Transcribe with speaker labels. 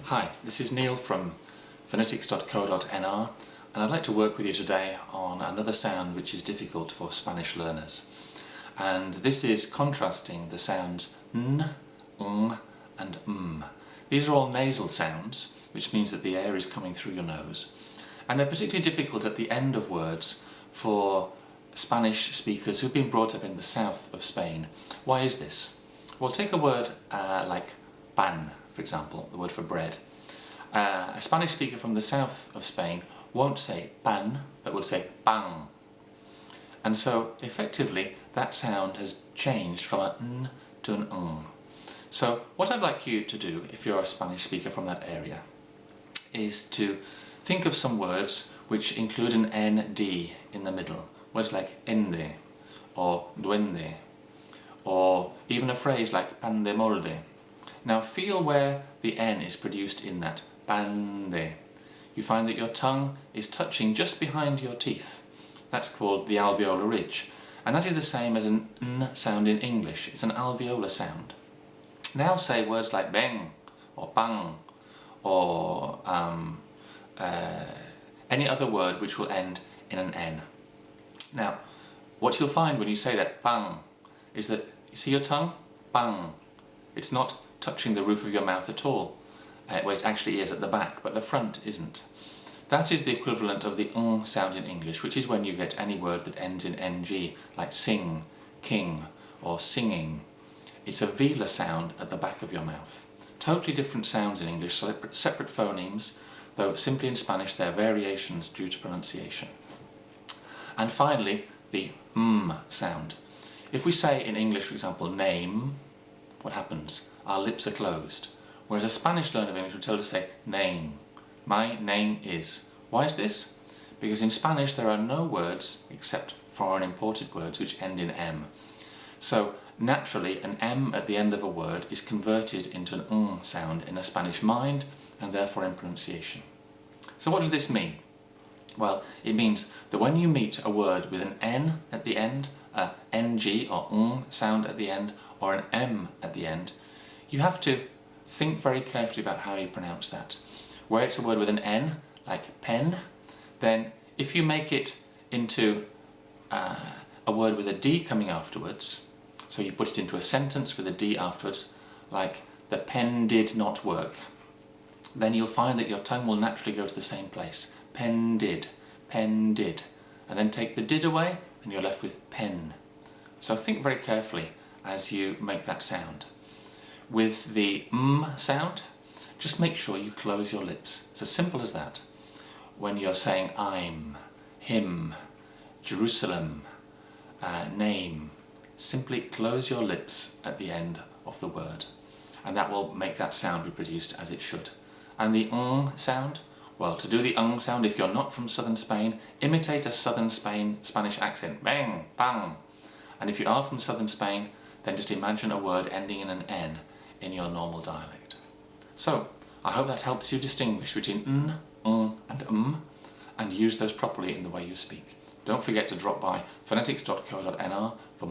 Speaker 1: Hi, this is Neil from Phonetics3 and I'd like to work with you today on another sound which is difficult for Spanish learners. And this is contrasting the sounds n, and These are all nasal sounds, which means that the air is coming through your nose. And they're particularly difficult at the end of words for Spanish speakers who've been brought up in the south of Spain. Why is this? Well, take a word like pan, for example, the word for bread. A Spanish speaker from the south of Spain won't say pan, but will say pan. And so, effectively, that sound has changed from an n to an ng. So, what I'd like you to do, if you're a Spanish speaker from that area, is to think of some words which include an nd in the middle. Words like ende, or duende, or even a phrase like pan de molde. Now feel where the n is produced in that, pan de. You find that your tongue is touching just behind your teeth. That's called the alveolar ridge. And that is the same as an n sound in English. It's an alveolar sound. Now say words like beng, or pang, or any other word which will end in an n. Now, what you'll find when you say that, pang, is that, you see your tongue? Pang. It's not touching the roof of your mouth at all, where it actually is at the back, but the front isn't. That is the equivalent of the ng sound in English, which is when you get any word that ends in ng, like sing, king, or singing. It's a velar sound at the back of your mouth. Totally different sounds in English, separate phonemes, though simply in Spanish they're variations due to pronunciation. And finally, the sound. If we say in English, for example, name, what happens? Our lips are closed. Whereas a Spanish learner of English would tell us to say name. My name is. Why is this? Because in Spanish there are no words, except foreign imported words, which end in m. So naturally an m at the end of a word is converted into an ng sound in a Spanish mind and therefore in pronunciation. So what does this mean? Well, it means that when you meet a word with an n at the end, a ng or ng sound at the end, or an m at the end, you have to think very carefully about how you pronounce that. Where it's a word with an n, like pen, then if you make it into a word with a d coming afterwards, so you put it into a sentence with a d afterwards, like the pen did not work, then you'll find that your tongue will naturally go to the same place. Pen did, and then take the did away and you're left with pen. So think very carefully as you make that sound. With the sound, just make sure you close your lips. It's as simple as that. When you're saying I'm, him, Jerusalem, name, simply close your lips at the end of the word, and that will make that sound be produced as it should. And the sound, well, to do the sound, if you're not from southern Spain, imitate a southern Spanish accent, bang, bang. And if you are from southern Spain, then just imagine a word ending in an n in your normal dialect. So, I hope that helps you distinguish between and and use those properly in the way you speak. Don't forget to drop by phonetics.co.nr for